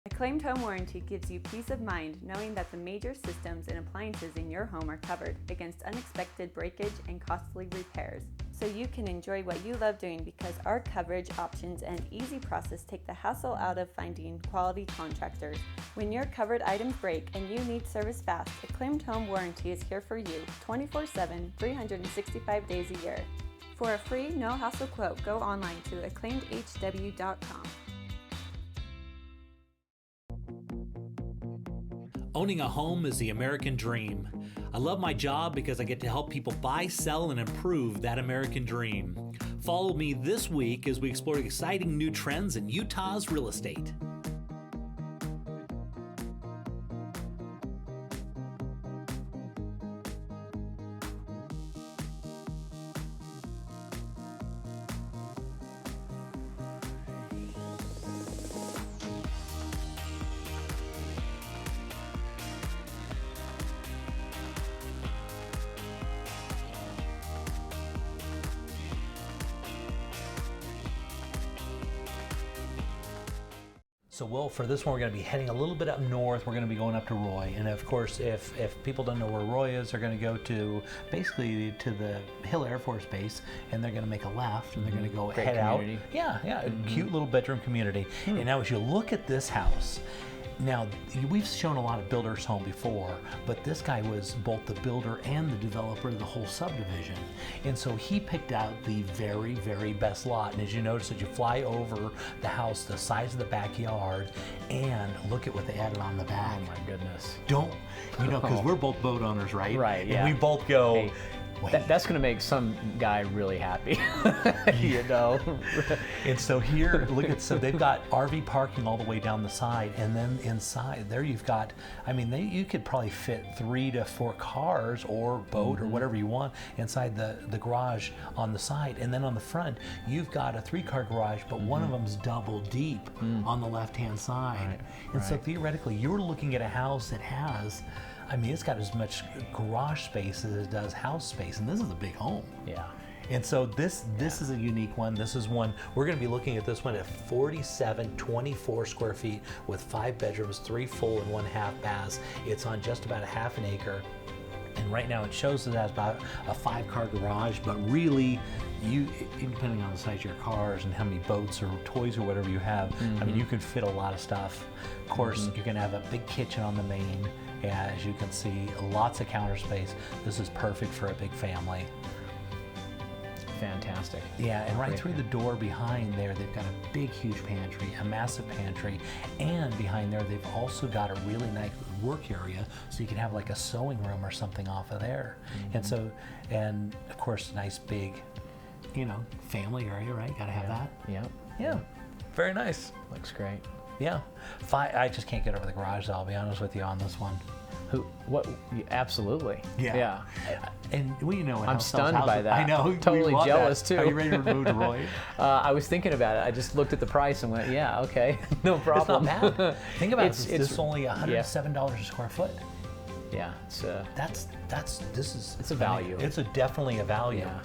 Acclaimed Home Warranty gives you peace of mind knowing that the major systems and appliances in your home are covered against unexpected breakage and costly repairs. So you can enjoy what you love doing because our coverage options and easy process take the hassle out of finding quality contractors. When your covered items break and you need service fast, Acclaimed Home Warranty is here for you 24/7, 365 days a year. For a free, no-hassle quote, go online to acclaimedhw.com. Owning a home is the American dream. I love my job because I get to help people buy, sell, and improve that American dream. Follow me this week as we explore exciting new trends in Utah's real estate. So Will, for this one, we're going to be heading a little bit up north. We're going to be going up to Roy. And of course, if people don't know where Roy is, they're going to go to basically to the Hill Air Force Base, and they're going to make a left, and they're going to go Great head community. out. Yeah, a cute little bedroom community. And now as you look at this house, now we've shown a lot of builders' home before, but this guy was both the builder and the developer of the whole subdivision. And so he picked out the very, very best lot. And as you notice, as you fly over the house, the size of the backyard, and look at what they added on the back. Oh my goodness. Don't, because we're both boat owners, right? Right, yeah. And we both go, Hey, that's going to make some guy really happy, you know. And so here, look at, so they've got RV parking all the way down the side, and then inside there you've got, I mean, you could probably fit 3 to 4 cars or boat or whatever you want inside the garage on the side. And then on the front, you've got a 3-car garage, but one of them's double deep on the left-hand side. And so theoretically, you're looking at a house that has, I mean, it's got as much garage space as it does house space, and this is a big home. Yeah. And so this is a unique one. This is one, we're gonna be looking at this one at 4724 square feet with 5 bedrooms, 3 full and 1 half baths. It's on just about a half an acre. And right now it shows it as about a 5-car garage, but really, depending on the size of your cars and how many boats or toys or whatever you have, I mean, you could fit a lot of stuff. Of course, you can have a big kitchen on the main. As you can see, lots of counter space. This is perfect for a big family. Fantastic. Yeah, and right through the door behind there, they've got a big, huge pantry, a massive pantry, and behind there, they've also got a really nice work area, so you can have like a sewing room or something off of there. And so, and of course, nice big, family area, right? Gotta have that. Yeah. Yeah, very nice. Looks great. Yeah, I just can't get over the garage, I'll be honest with you on this one. What? Absolutely. Yeah. And I'm stunned by that. I know. Totally jealous too. Are you ready to move to Roy? I was thinking about it. I just looked at the price and went, yeah, okay, no problem. It's not bad. Think about it. It's This is only $107 a square foot. Yeah, it's It's a value. It's definitely a value. Yeah.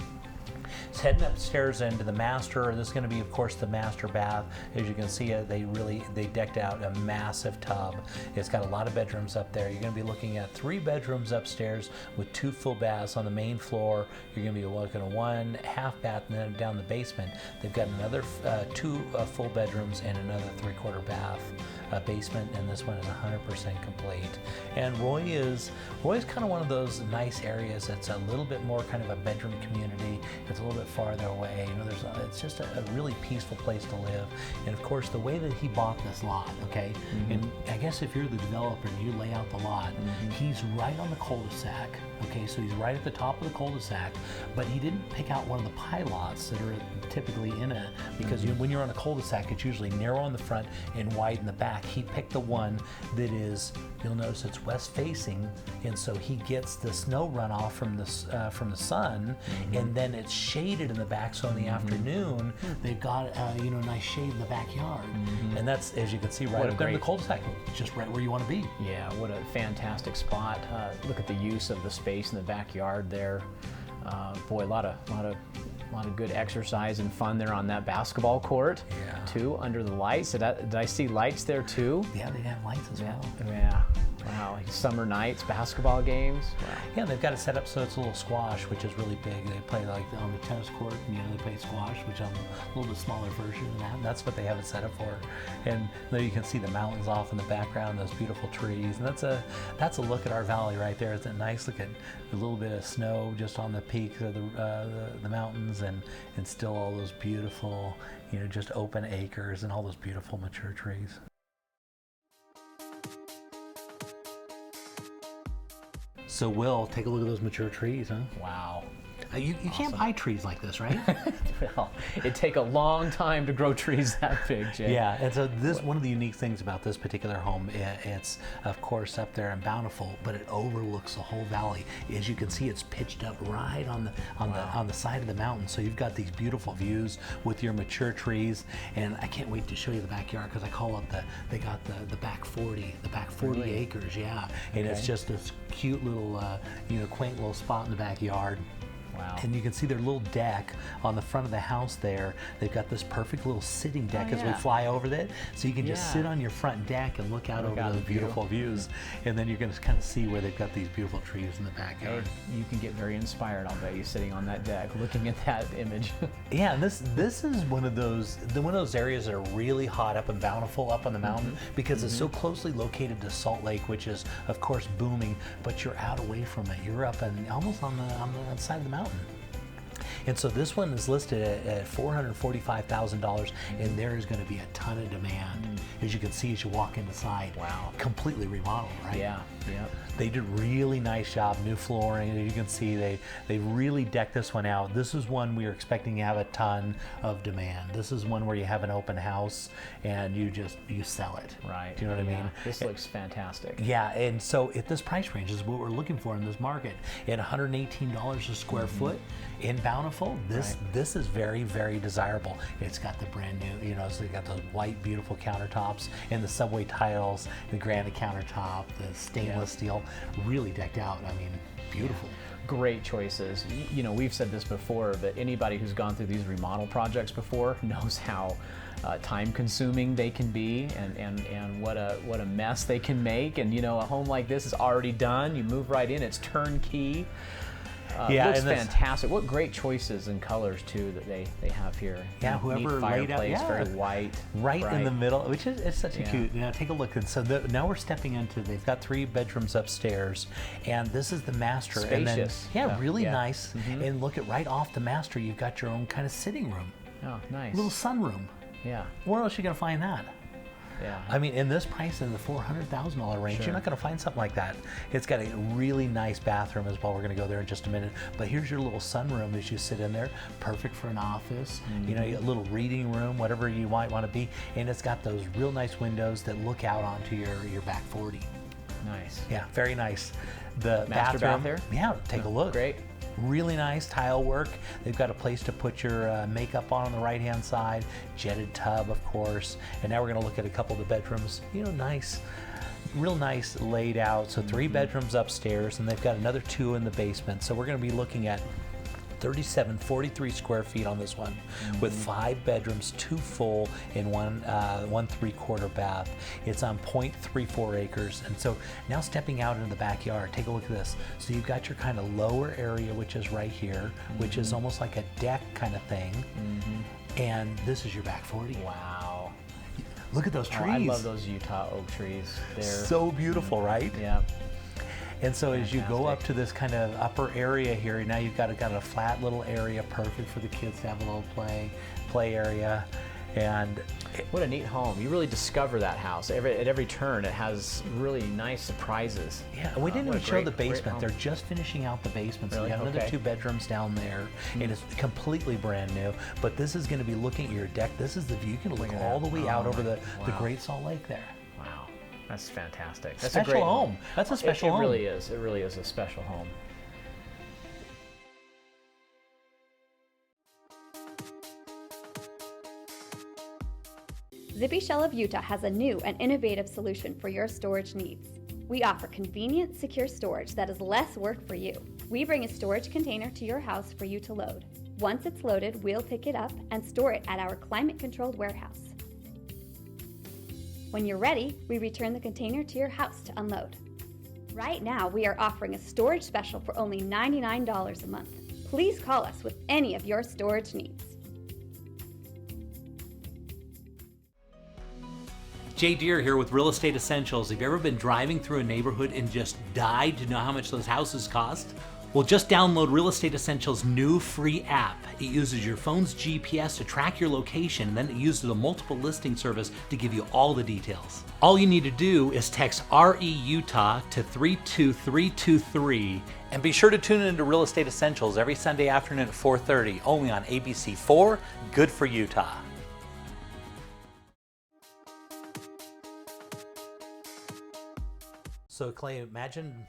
It's heading upstairs into the master. This is going to be, of course, the master bath. As you can see, they decked out a massive tub. It's got a lot of bedrooms up there. You're going to be looking at 3 bedrooms upstairs with 2 full baths on the main floor. You're going to be looking at 1 half bath, and then down the basement, they've got another 2 full bedrooms and another 3/4 bath basement, and this one is 100% complete. And Roy's kind of one of those nice areas that's a little bit more kind of a bedroom community. It's a little bit farther away. It's just a really peaceful place to live. And of course, the way that he bought this lot, okay, and I guess if you're the developer and you lay out the lot, he's right on the cul-de-sac, okay, so he's right at the top of the cul-de-sac, but he didn't pick out one of the pilots that are typically in it, because when you're on a cul-de-sac, it's usually narrow on the front and wide in the back. He picked the one that is, you'll notice it's west facing, and so he gets the snow runoff from the sun, and then it's shaded in the back, so in the afternoon they've got nice shade in the backyard. And that's, as you can see, right up there in the cul-de-sac, just right where you want to be. Yeah, what a fantastic spot. Look at the use of the space in the backyard there. Boy, a lot of A lot of good exercise and fun there on that basketball court. Yeah. Too, under the lights. Did I see lights there too? Yeah, they have lights as well. Yeah. Wow. Summer nights, basketball games. Wow. Yeah, they've got it set up so it's a little squash, which is really big. They play like on the tennis court, and they play squash, which is a little bit smaller version of that. And that's what they have it set up for. And there you can see the mountains off in the background, those beautiful trees. And that's a look at our valley right there. It's a nice look at a little bit of snow just on the peaks of the mountains, and still all those beautiful, just open acres and all those beautiful mature trees. So Will, take a look at those mature trees, huh? Wow. You can't buy trees like this, right? Well, it'd take a long time to grow trees that big, Jay. Yeah, and so this one of the unique things about this particular home, it's of course up there in Bountiful, but it overlooks the whole valley. As you can see, it's pitched up right on the side of the mountain. So you've got these beautiful views with your mature trees, and I can't wait to show you the backyard because I call it they got the back 40 Really? acres, yeah. And it's Okay. just this cute little quaint little spot in the backyard. Wow. And you can see their little deck on the front of the house there. They've got this perfect little sitting deck as we yeah. fly over it. So you can just Yeah. sit on your front deck and look out Look over out those the view. beautiful views. And then you're going to kind of see where they've got these beautiful trees in the Hey, backyard. you can get very inspired, I'll bet you, sitting on that deck, looking at that image. Yeah, and this is one of those areas that are really hot up and Bountiful up on the mountain because it's so closely located to Salt Lake, which is of course booming, but you're out away from it. You're up and almost on the side of the mountain. And so this one is listed at $445,000, and there is going to be a ton of demand. As you can see as you walk inside. Wow. Completely remodeled, right? Yeah, yep. They did a really nice job, new flooring, and you can see they really decked this one out. This is one we are expecting to have a ton of demand. This is one where you have an open house and you sell it. Right. Do you know what I Yeah. mean? This looks fantastic. Yeah, and so at this price range is what we're looking for in this market. At $118 a square foot in Bountiful, this is very, very desirable. It's got the brand new, it's got those white, beautiful countertops and the Subway tiles, the granite countertop, the stainless steel, really decked out. I mean, beautiful. Great choices. We've said this before, but anybody who's gone through these remodel projects before knows how time-consuming they can be, and what a mess they can make. And a home like this is already done. You move right in; it's turnkey. Yeah, looks and this- fantastic. What great choices and colors too that they have here. Yeah, Neat whoever laid out, fireplace, very white, right in the bright. middle, which is it's such a Yeah. cute. Take a look. And so now we're stepping into. They've got 3 bedrooms upstairs, and this is the master. Spacious. And then, Yeah, really yeah. nice. And look at right off the master, you've got your own kind of sitting room, Oh, nice. little sunroom. Yeah, Where else are you gonna find that? yeah. I mean, in this price, in the $400,000 range, Sure. you're not going to find something like that. It's got a really nice bathroom as well. We're going to go there in just a minute. But here's your little sunroom as you sit in there, perfect for an office. A little reading room, whatever you might want to be. And it's got those real nice windows that look out onto your back 40. Nice. Yeah, very nice. The Master bathroom, bath there? yeah, take a look. Great. Really nice tile work. They've got a place to put your makeup on the right-hand side, jetted tub, of course. And now we're going to look at a couple of the bedrooms. Nice, real nice laid out. So 3 bedrooms upstairs, and they've got another 2 in the basement. So we're going to be looking at 43 square feet on this one, with 5 bedrooms, 2 full and 1 3/4 bath. It's on 0.34 acres. And so now stepping out into the backyard, take a look at this. So you've got your kind of lower area, which is right here, which is almost like a deck kind of thing. And this is your back 40. Wow. Look at those trees. Oh, I love those Utah oak trees. They're So beautiful, right? yeah. And so as you go up Fantastic. to this kind of upper area here, now you've got a flat little area, perfect for the kids to have a little play area. And What a neat home. You really discover that house. At every turn, it has really nice surprises. yeah, and we didn't What even a show the great basement. home. They're just finishing out the basement. So Really? you got another Okay. 2 bedrooms down there, and it's completely brand new. But this is going to be looking at your deck. This is the view. You can look at all that. the way out Oh over the wow. Great Salt Lake there. Wow. That's fantastic. That's Special a great home. That's a special it home. really is. It really is a special home. Zippy Shell of Utah has a new and innovative solution for your storage needs. We offer convenient, secure storage that is less work for you. We bring a storage container to your house for you to load. Once it's loaded, we'll pick it up and store it at our climate-controlled warehouse. When you're ready, we return the container to your house to unload. Right now, we are offering a storage special for only $99 a month. Please call us with any of your storage needs. Jay Deere here with Real Estate Essentials. Have you ever been driving through a neighborhood and just died to know how much those houses cost? Well, just download Real Estate Essentials' new free app. It uses your phone's GPS to track your location, and then it uses a multiple listing service to give you all the details. All you need to do is text RE-UTAH to 32323, and be sure to tune into Real Estate Essentials every Sunday afternoon at 4:30, only on ABC4, good for Utah. So Clay, imagine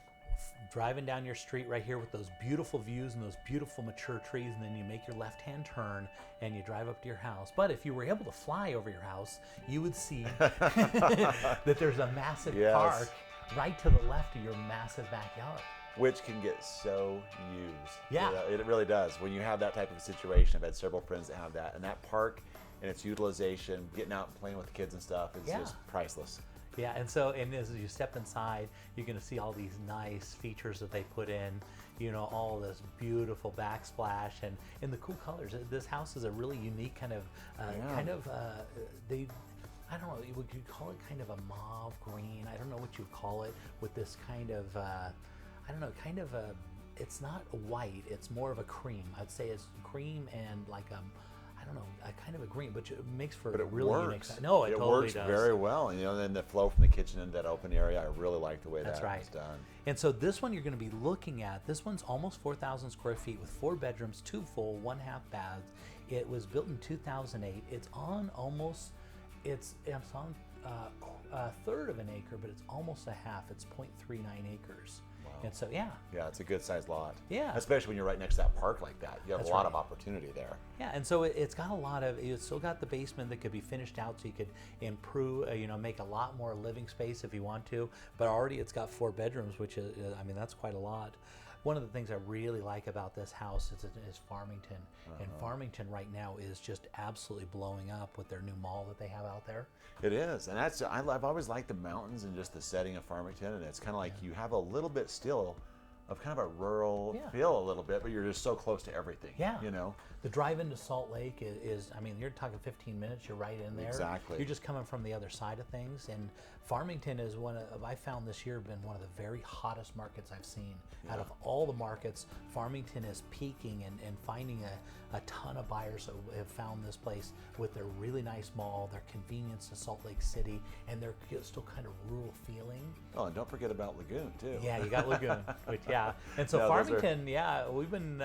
driving down your street right here with those beautiful views and those beautiful mature trees, and then you make your left-hand turn and you drive up to your house. But if you were able to fly over your house, you would see that there's a massive park right to the left of your massive backyard. Which can get so used. Yeah. It really does. When you have that type of situation, I've had several friends that have that, and that park and its utilization, getting out and playing with the kids and stuff, is just priceless. Yeah, and as you step inside, you're going to see all these nice features that they put in, you know, all this beautiful backsplash and the cool colors. This house is a really unique kind of, I don't know, would you call it kind of a mauve green? I don't know what you would call it, with this kind of, it's not white, it's more of a cream. I'd say it's cream and like a kind of a green, but it makes for a really unique. No, it totally works does. very well. And then the flow from the kitchen into that open area, I really like the way That's that was done. And so this one you're going to be looking at, this one's almost 4,000 square feet with 4 bedrooms, 2 full, 1 half baths. It was built in 2008. It's on a third of an acre, but it's almost a half. It's 0.39 acres. Wow. And so, yeah, it's a good sized lot. Yeah. Especially when you're right next to that park like that. You have That's a lot right. of opportunity there. Yeah, and so it's got it's still got the basement that could be finished out, so you could improve, make a lot more living space if you want to. But already it's got 4 bedrooms, which is, that's quite a lot. One of the things I really like about this house is Farmington. And Farmington right now is just absolutely blowing up with their new mall that they have out there. It is, and I've always liked the mountains and just the setting of Farmington, and it's kind of like you have a little bit still of kind of a rural feel a little bit, but you're just so close to everything. Yeah. The drive into Salt Lake is you're talking 15 minutes, you're right in there. Exactly. You're just coming from the other side of things. And Farmington is I found this year been one of the very hottest markets I've seen. Yeah. Out of all the markets, Farmington is peaking and finding a ton of buyers have found this place with their really nice mall, their convenience to Salt Lake City, and their still kind of rural feeling. Oh, and don't forget about Lagoon too. Yeah, you got Lagoon. And so Farmington, we've been,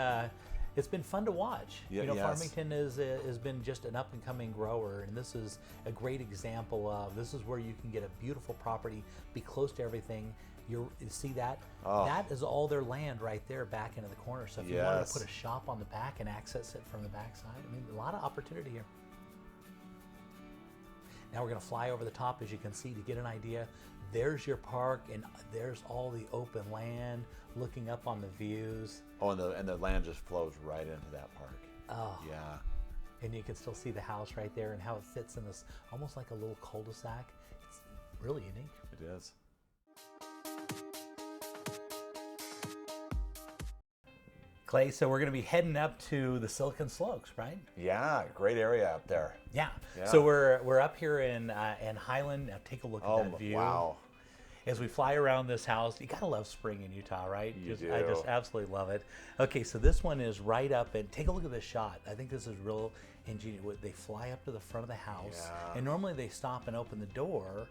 it's been fun to watch. Yeah, Farmington has been just an up and coming grower, and this is a great example of, this is where you can get a beautiful property, be close to everything. You see that? Oh. That is all their land right there back into the corner. So if you wanted to put a shop on the back and access it from the backside, a lot of opportunity here. Now we're going to fly over the top, as you can see, to get an idea. There's your park, and there's all the open land, looking up on the views. Oh, and the land just flows right into that park. Oh. Yeah. And you can still see the house right there and how it fits in this, almost like a little cul-de-sac. It's really unique. It is. Clay, so we're going to be heading up to the Silicon Slopes, right? Yeah, great area up there. Yeah. So we're up here in Highland. Now take a look at that view. Wow. As we fly around this house, you gotta love spring in Utah, right? You do. I just absolutely love it. Okay, so this one is right up, and take a look at this shot. I think this is real ingenious. They fly up to the front of the house, and normally they stop and open the door.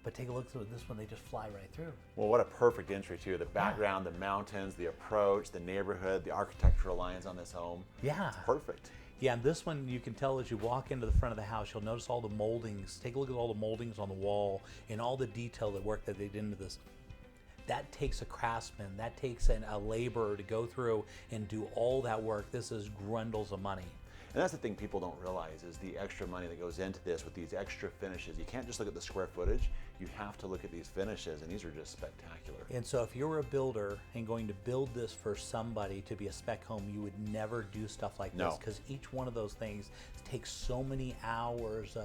But take a look at this one, they just fly right through. Well, what a perfect entry too. The background, the mountains, the approach, the neighborhood, the architectural lines on this home. Yeah. It's perfect. Yeah, and this one you can tell as you walk into the front of the house, you'll notice all the moldings. Take a look at all the moldings on the wall and all the detail, the work that they did into this. That takes a craftsman, that takes a laborer to go through and do all that work. This is grundles of money. And that's the thing people don't realize is the extra money that goes into this with these extra finishes. You can't just look at the square footage you have to look at these finishes, and these are just spectacular. And so if you were a builder and going to build this for somebody to be a spec home, you would never do stuff like this, because each one of those things takes so many hours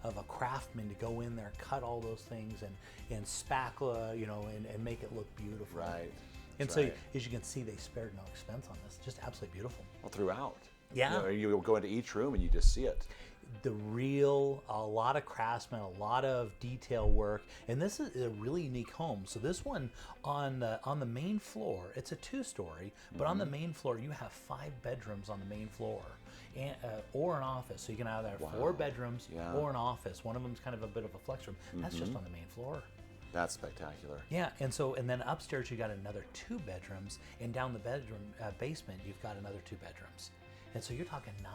of a craftsman to go in there, cut all those things, and spackle, you know, and make it look beautiful. Right. And so, as you can see, they spared no expense on this. Just absolutely beautiful. Well, throughout. Yeah. You go into each room and you just see it. A lot of craftsmen, a lot of detail work, and this is a really unique home. So this one on the main floor, it's a 2-story, but on the main floor you have 5 bedrooms on the main floor, and or an office. So you can either have 4 bedrooms or an office. One of them's kind of a bit of a flex room. That's just on the main floor. That's spectacular. Yeah, and then upstairs you got another 2 bedrooms, and down the bedroom basement you've got another 2 bedrooms, and so you're talking 9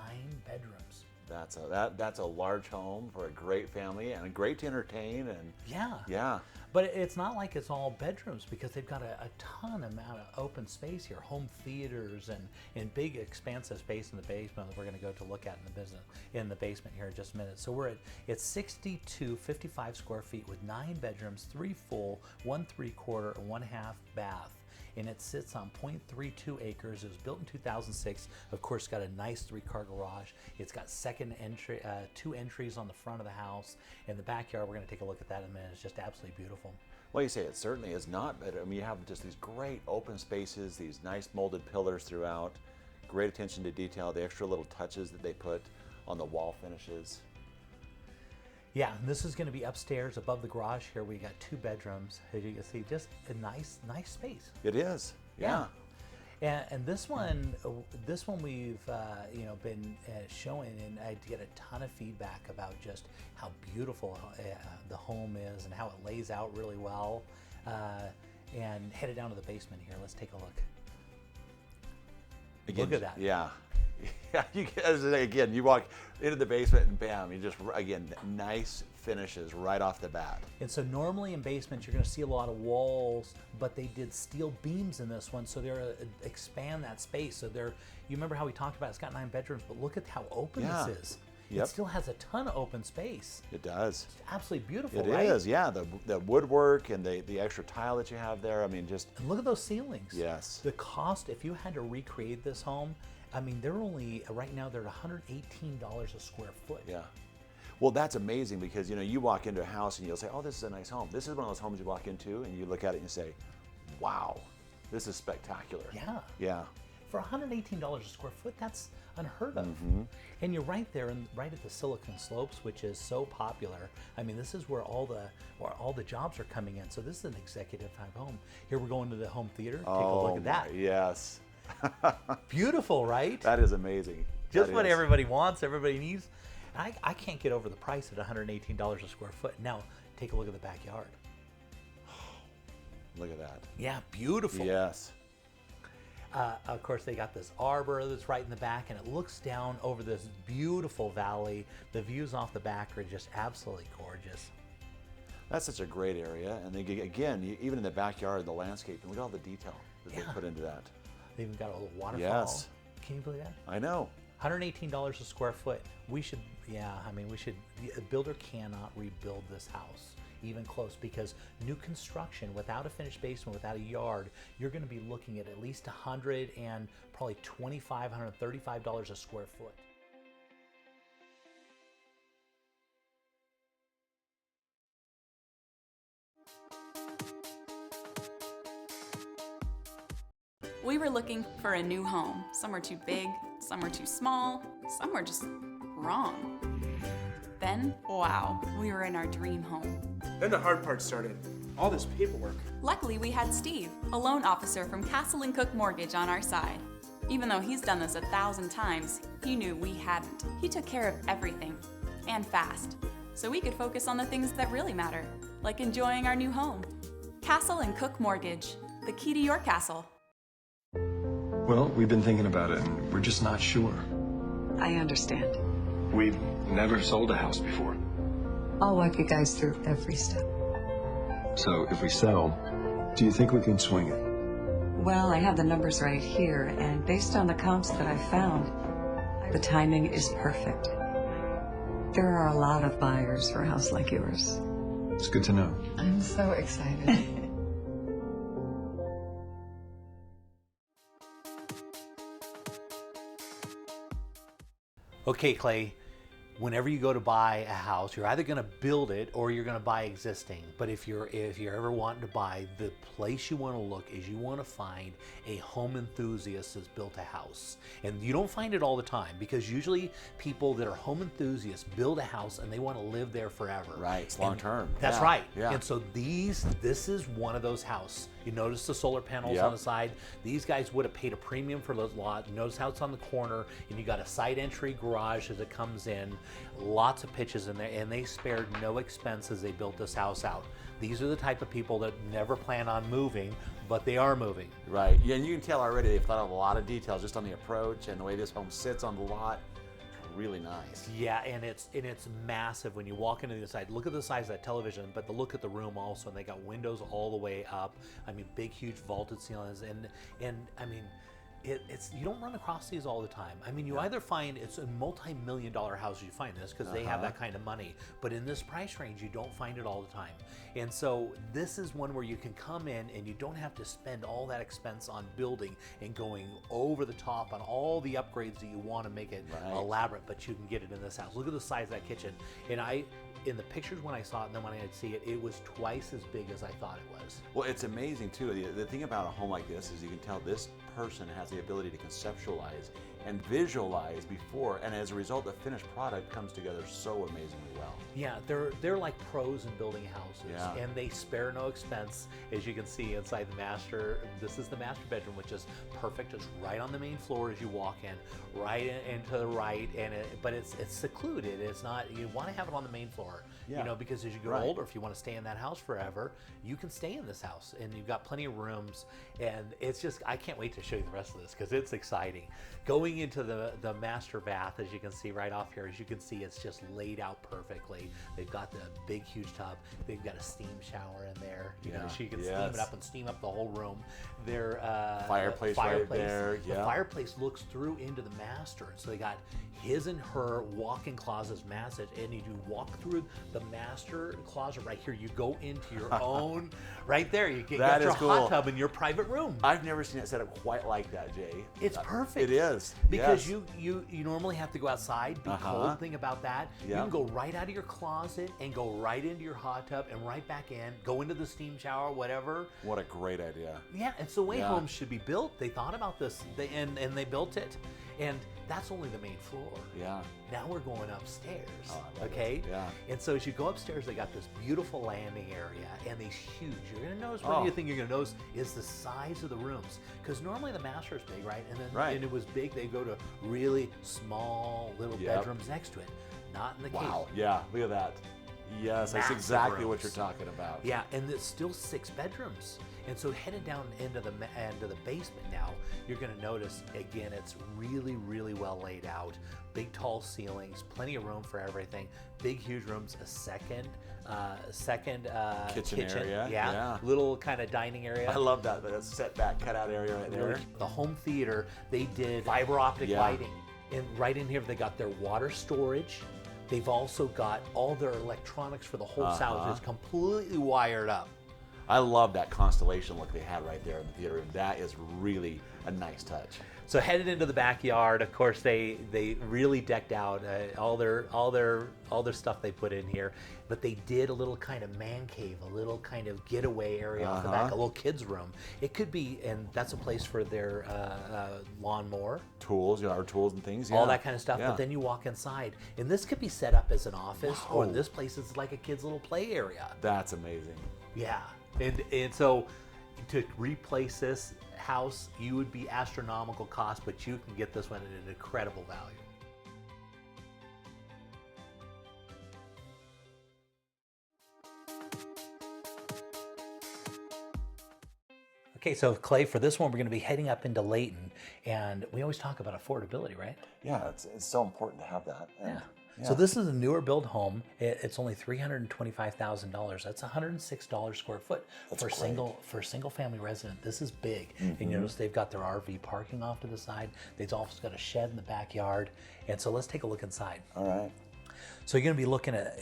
bedrooms. That's a large home for a great family and great to entertain, and yeah. But it's not like it's all bedrooms, because they've got a ton amount of open space here, home theaters and big expansive space in the basement that we're going to go to look at in the basement here in just a minute. So we're at 6255 square feet with 9 bedrooms, 3 full, 1 3/4, and 1/2 bath. And it sits on 0.32 acres. It was built in 2006. Of course, it's got a nice 3-car garage. It's got 2 entries on the front of the house. In the backyard, we're going to take a look at that in a minute. It's just absolutely beautiful. Well, you say it certainly is not, but I mean, you have just these great open spaces, these nice molded pillars throughout, great attention to detail, the extra little touches that they put on the wall finishes. Yeah, and this is going to be upstairs above the garage here. We got 2 bedrooms, as you can see, just a nice space. It is, yeah. And this one we've been showing, and I get a ton of feedback about just how beautiful the home is and how it lays out really well. And headed down to the basement here. Let's take a look. Again, look at that. Yeah. Again, you walk into the basement and bam, you just, again, nice finishes right off the bat. And so normally in basements you're going to see a lot of walls, but they did steel beams in this one, so they're expand that space. So you remember how we talked about it's got 9 bedrooms, but look at how open this is. Yep. It still has a ton of open space. It does. It's absolutely beautiful, right? It is, yeah. The woodwork and the extra tile that you have there, I mean, just... And look at those ceilings. Yes. The cost, if you had to recreate this home, I mean, they're only, right now, they're at $118 a square foot. Yeah. Well, that's amazing, because, you walk into a house and you'll say, oh, this is a nice home. This is one of those homes you walk into and you look at it and you say, wow, this is spectacular. Yeah. Yeah. For $118 a square foot, that's unheard of. Mm-hmm. And you're right there, right at the Silicon Slopes, which is so popular. I mean, this is where all the jobs are coming in. So this is an executive type home. Here we're going to the home theater. Take a look at that. Yes. Beautiful, right? That is amazing. Just what everybody wants, everybody needs. I can't get over the price at $118 a square foot. Now, take a look at the backyard. Look at that. Yeah, beautiful. Yes. Of course, they got this arbor that's right in the back, and it looks down over this beautiful valley. The views off the back are just absolutely gorgeous. That's such a great area. And again, even in the backyard, the landscape, look at all the detail that they put into that. They even got a little waterfall. Yes. Can you believe that? I know. $118 a square foot. A builder cannot rebuild this house even close, because new construction without a finished basement, without a yard, you're going to be looking at least $100 and probably $25, $135 a square foot. We were looking for a new home. Some were too big, some were too small, some were just wrong. Then, wow, we were in our dream home. Then the hard part started. All this paperwork. Luckily, we had Steve, a loan officer from Castle & Cook Mortgage, on our side. Even though he's done this 1,000 times, he knew we hadn't. He took care of everything, and fast, so we could focus on the things that really matter, like enjoying our new home. Castle & Cook Mortgage, the key to your castle. Well, we've been thinking about it, and we're just not sure. I understand. We've never sold a house before. I'll walk you guys through every step. So if we sell, do you think we can swing it? Well, I have the numbers right here, and based on the comps that I found, the timing is perfect. There are a lot of buyers for a house like yours. It's good to know. I'm so excited. Okay, Clay, whenever you go to buy a house, you're either going to build it or you're going to buy existing. But if you're ever wanting to buy, the place you want to look is you want to find a home enthusiast that's built a house. And you don't find it all the time, because usually people that are home enthusiasts build a house and they want to live there forever. Right, it's long term. That's Yeah, right. yeah. And so this is one of those houses. You notice the solar panels Yep. on the side. These guys would have paid a premium for this lot. Notice how it's on the corner, and you got a side entry garage as it comes in. Lots of pitches in there, and they spared no expense as they built this house out. These are the type of people that never plan on moving, but they are moving. Right. Yeah, and you can tell already they've thought of a lot of details just on the approach and the way this home sits on the lot. It's really nice. Yeah, and it's massive when you walk into the inside. Look at the size of that television, but look at the room also, and they got windows all the way up. I mean, big, huge vaulted ceilings, and I mean, it's you don't run across these all the time. I mean, you either find it's a multi-million-dollar house, you find this because they have that kind of money, but in this price range, you don't find it all the time. And so this is one where you can come in and you don't have to spend all that expense on building and going over the top on all the upgrades that you want to make it elaborate, but you can get it in this house. Look at the size of that kitchen. And in the pictures when I saw it and then when I had to see it, it was twice as big as I thought it was. Well, it's amazing too. The thing about a home like this is you can tell this person has the ability to conceptualize and visualize before, and as a result, the finished product comes together so amazingly well. Yeah, they're like pros in building houses, Yeah. and they spare no expense. As you can see inside the master, this is the master bedroom, which is perfect. It's right on the main floor as you walk in, right in to the right, but it's secluded. It's not. You want to have it on the main floor, Yeah. you know, because as you grow older, if you want to stay in that house forever, you can stay in this house, and you've got plenty of rooms, and it's just I can't wait to show you the rest of this because it's exciting. Going into the master bath, as you can see right off here, as you can see, it's just laid out perfectly. They've got the big, huge tub. They've got a steam shower in there, you know, so you can steam it up and steam up the whole room. Their fireplace right there. The fireplace looks through into the master, so they got his and her walk-in closets massive, and you walk through the master closet right here. You go into your own right there. You got your hot tub in your private room. I've never seen it set up quite like that, Jay. It's perfect. It is. Because yes. you normally have to go outside. The cold thing about that, you can go right out of your closet and go right into your hot tub and right back in, go into the steam shower, whatever. What a great idea. Yeah, it's the way homes should be built. They thought about this, and they built it. And that's only the main floor. Yeah. Now we're going upstairs. Oh, I love okay? it. Yeah. And so as you go upstairs, they got this beautiful landing area and these huge. You're going to notice, one of the things you're going to notice is the size of the rooms. Because normally the master is big, right? And then and it was big, they go to really small little bedrooms next to it. Not in the case. Wow. Yeah, look at that. Yes, that's exactly what you're talking about. Yeah, and it's still 6 bedrooms. And so headed down into the basement now, you're going to notice, again, it's really, really well laid out. Big, tall ceilings, plenty of room for everything. Big, huge rooms, a second kitchen area. Yeah. Little kind of dining area. I love that setback cutout area right there. The home theater, they did fiber optic lighting. And right in here, they got their water storage. They've also got all their electronics for the whole house. It's completely wired up. I love that constellation look they had right there in the theater room. That is really a nice touch. So headed into the backyard, of course, they really decked out all their stuff they put in here, but they did a little kind of man cave, a little kind of getaway area off the back, a little kids room. It could be, and that's a place for their lawnmower, tools, our tools and things, all that kind of stuff. But then you walk inside, and this could be set up as an office, or in this place, it's like a kid's little play area. That's amazing. Yeah, and so to replace this house, you would be astronomical cost, but you can get this one at an incredible value. Okay, so Clay, for this one, we're going to be heading up into Layton, and we always talk about affordability, right? Yeah, it's so important to have that. And So this is a newer build home. It's only $325,000. That's $106 square foot for a single family resident. This is big. And you notice they've got their RV parking off to the side. They've also got a shed in the backyard. And so let's take a look inside. All right. So you're going to be looking at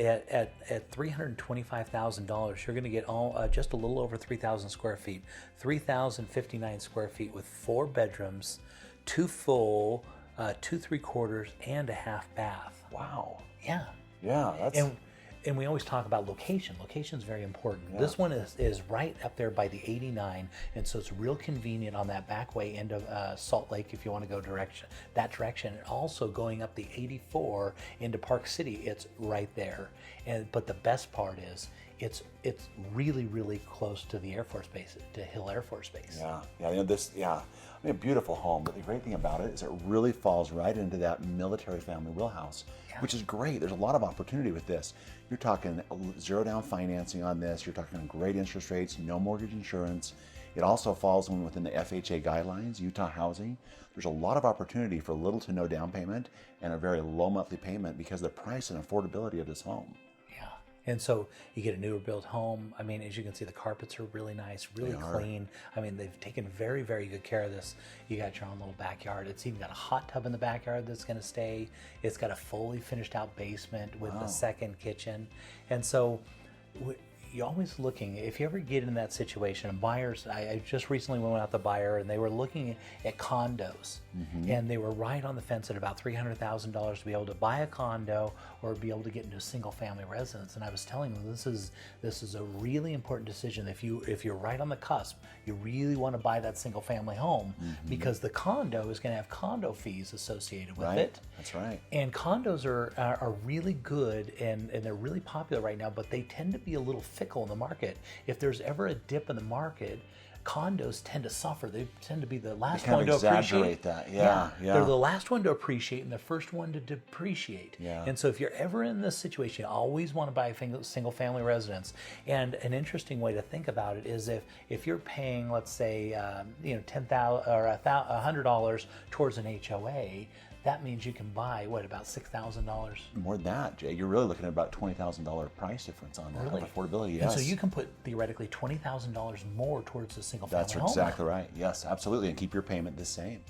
$325,000. You're going to get just a little over 3,000 square feet, 3,059 square feet with 4 bedrooms, 2 full, 2 3/4, and a half bath. Wow. Yeah. Yeah, that's... And we always talk about location. Location is very important. Yeah. This one is right up there by the 89, and so it's real convenient on that back way end of Salt Lake if you want to go that direction. And also going up the 84 into Park City, it's right there. But the best part is it's really, really close to the Air Force Base, to Hill Air Force Base. Yeah. A beautiful home, but the great thing about it is it really falls right into that military family wheelhouse, which is great. There's a lot of opportunity with this. You're talking 0 down financing on this. You're talking great interest rates, no mortgage insurance. It also falls within the FHA guidelines, Utah Housing. There's a lot of opportunity for little to no down payment and a very low monthly payment because of the price and affordability of this home. And so you get a newer built home. I mean, as you can see, the carpets are really nice, really clean. I mean, they've taken very, very good care of this. You got your own little backyard. It's even got a hot tub in the backyard that's going to stay. It's got a fully finished out basement with a second kitchen. And so you're always looking, if you ever get in that situation, and buyers, I just recently went out to buyer and they were looking at condos, and they were right on the fence at about $300,000 to be able to buy a condo or be able to get into a single family residence. And I was telling them this is a really important decision. If you're right on the cusp, you really want to buy that single family home because the condo is going to have condo fees associated with it. That's right. And condos are really good and they're really popular right now, but they tend to be a little fickle in the market. If there's ever a dip in the market, condos tend to suffer. They tend to be the last one to appreciate. That. They're the last one to appreciate and the first one to depreciate. Yeah. And so if you're ever in this situation, you always want to buy a single family residence. And an interesting way to think about it is if you're paying, let's say, $10,000 or $100 towards an HOA, that means you can buy, about $6,000? More than that, Jay. You're really looking at about $20,000 price difference on that affordability. Yes. And so you can put theoretically $20,000 more towards a single family home. That's exactly right. Yes, absolutely. And keep your payment the same.